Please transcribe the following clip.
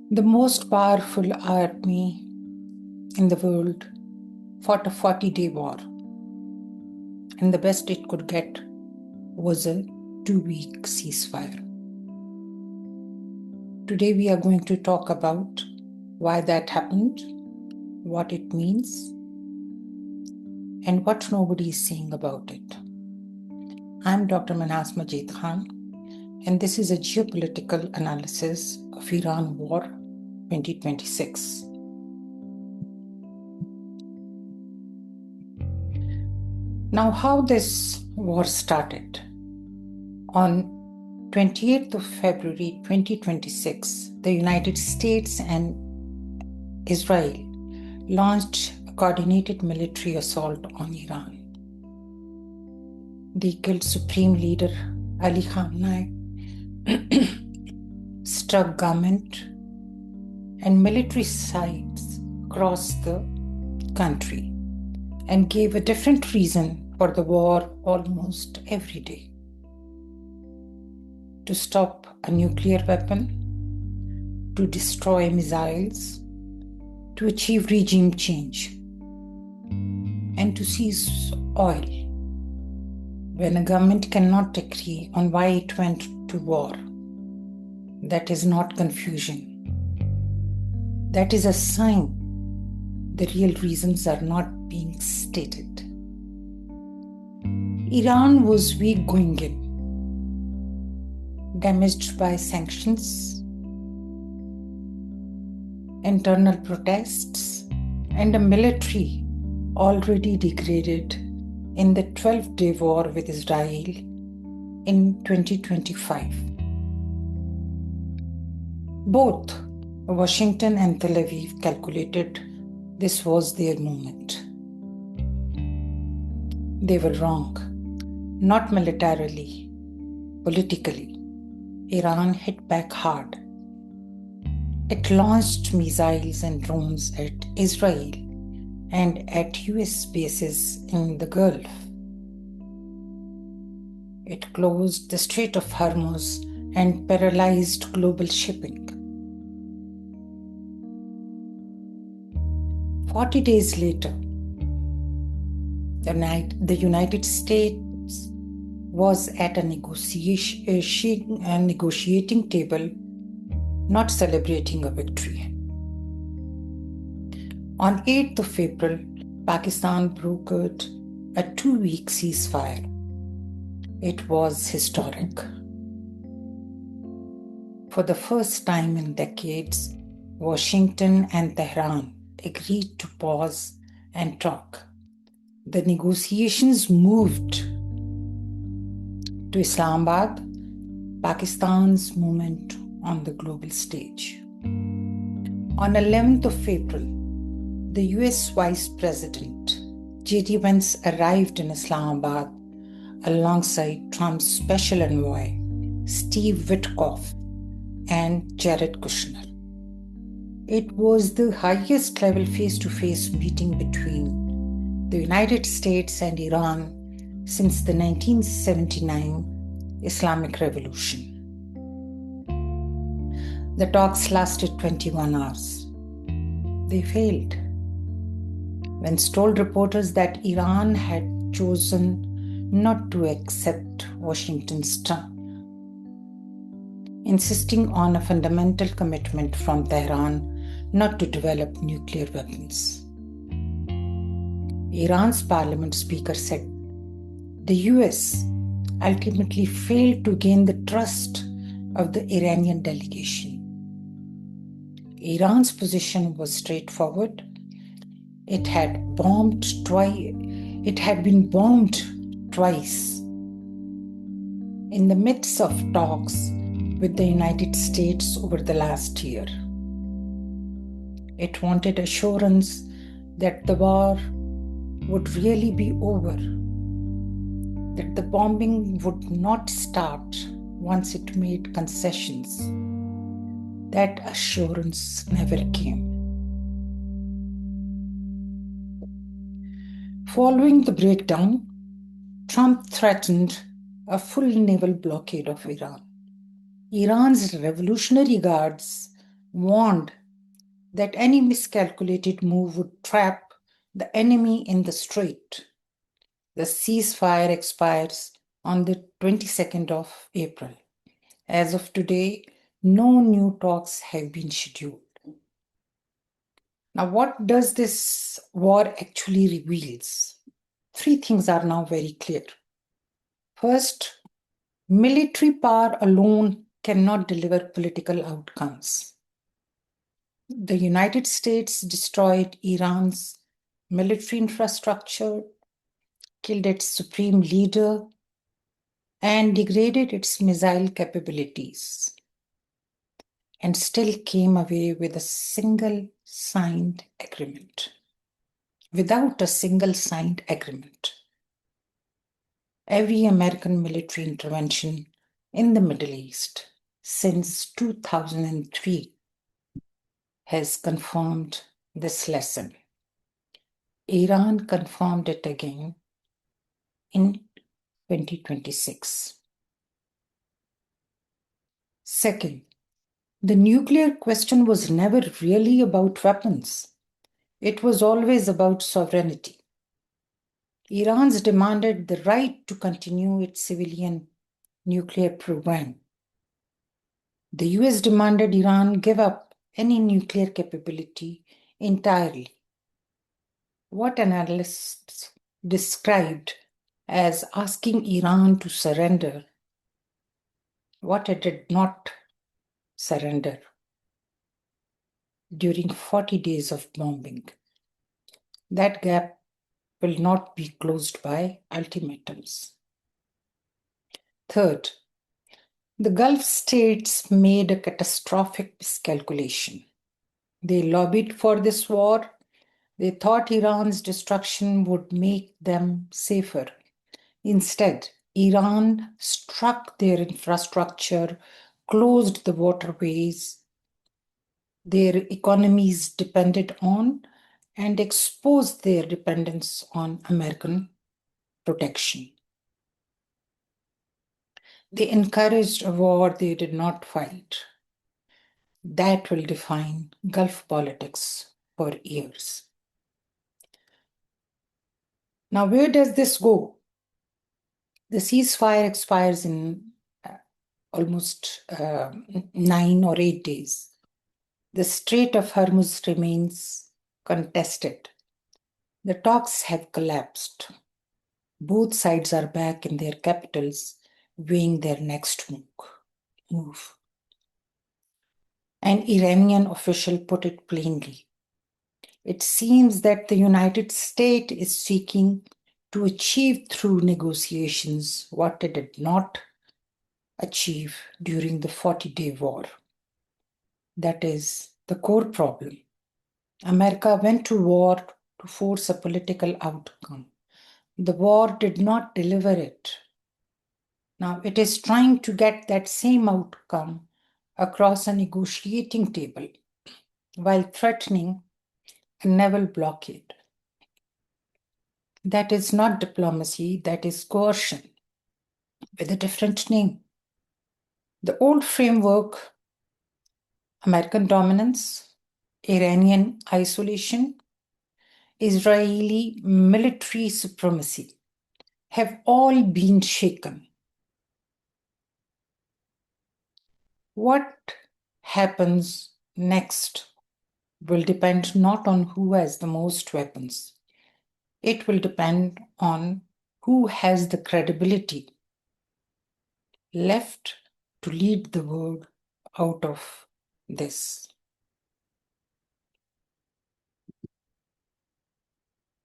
The most powerful army in the world fought a 40-day war, and the best it could get was a 2-week ceasefire. Today, we are going to talk about why that happened, what it means, and what nobody is saying about it. I'm Dr. Manhas Majid Khan, and this is a geopolitical analysis of Iran War 2026. Now, how this war started. On 28th of February 2026, the United States and Israel launched a coordinated military assault on Iran. They killed Supreme Leader Ali Khamenei, struck government and military sites across the country, and gave a different reason for the war almost every day. To stop a nuclear weapon, to destroy missiles, to achieve regime change, and to seize oil. When a government cannot agree on why it went to war, that is not confusion. That is a sign the real reasons are not being stated. Iran was weak going in, damaged by sanctions, internal protests, and a military already degraded in the 12-day war with Israel in 2025. Both Washington and Tel Aviv calculated this was their moment. They were wrong, not militarily, politically. Iran hit back hard. It launched missiles and drones at Israel and at US bases in the Gulf. It closed the Strait of Hormuz and paralyzed global shipping. 40 days later, the United States was at a negotiating table, not celebrating a victory. On 8th of April, Pakistan brokered a 2-week ceasefire. It was historic. For the first time in decades, Washington and Tehran agreed to pause and talk. The negotiations moved to Islamabad, Pakistan's moment on the global stage. On 11th of April, the US Vice President J.D. Vance arrived in Islamabad alongside Trump's special envoy Steve Witkoff and Jared Kushner. It was the highest level face-to-face meeting between the United States and Iran since the 1979 Islamic Revolution. The talks lasted 21 hours. They failed. Vance told reporters that Iran had chosen not to accept Washington's terms, insisting on a fundamental commitment from Tehran not to develop nuclear weapons. Iran's parliament speaker said the US ultimately failed to gain the trust of the Iranian delegation. Iran's position was straightforward. It had been bombed twice. In the midst of talks with the United States over the last year, it wanted assurance that the war would really be over, that the bombing would not start once it made concessions. That assurance never came. Following the breakdown, Trump threatened a full naval blockade of Iran. Iran's Revolutionary Guards warned that any miscalculated move would trap the enemy in the strait. The ceasefire expires on the 22nd of April. As of today, no new talks have been scheduled. Now, what does this war actually reveals? Three things are now very clear. First, military power alone cannot deliver political outcomes. The United States destroyed Iran's military infrastructure, killed its supreme leader, and degraded its missile capabilities, and still came away with a single signed agreement. Without a single signed agreement, every American military intervention in the Middle East since 2003 has confirmed this lesson. Iran confirmed it again in 2026. Second, the nuclear question was never really about weapons. It was always about sovereignty. Iran's demanded the right to continue its civilian nuclear program. The US demanded Iran give up any nuclear capability entirely. What analysts described as asking Iran to surrender what it did not surrender during 40 days of bombing. That gap will not be closed by ultimatums. Third, the Gulf states made a catastrophic miscalculation. They lobbied for this war. They thought Iran's destruction would make them safer. Instead, Iran struck their infrastructure, closed the waterways their economies depended on, and exposed their dependence on American protection. They encouraged a war they did not fight. That will define Gulf politics for years. Now, where does this go? The ceasefire expires in almost 9 or 8 days. The Strait of Hormuz remains contested. The talks have collapsed. Both sides are back in their capitals, weighing their next move. An Iranian official put it plainly. It seems that the United States is seeking to achieve through negotiations what it did not achieve during the 40-day war. That is the core problem. America went to war to force a political outcome. The war did not deliver it. Now it is trying to get that same outcome across a negotiating table while threatening a naval blockade. That is not diplomacy, that is coercion with a different name. The old framework, American dominance, Iranian isolation, Israeli military supremacy, have all been shaken. What happens next will depend not on who has the most weapons. It will depend on who has the credibility left to lead the world out of this.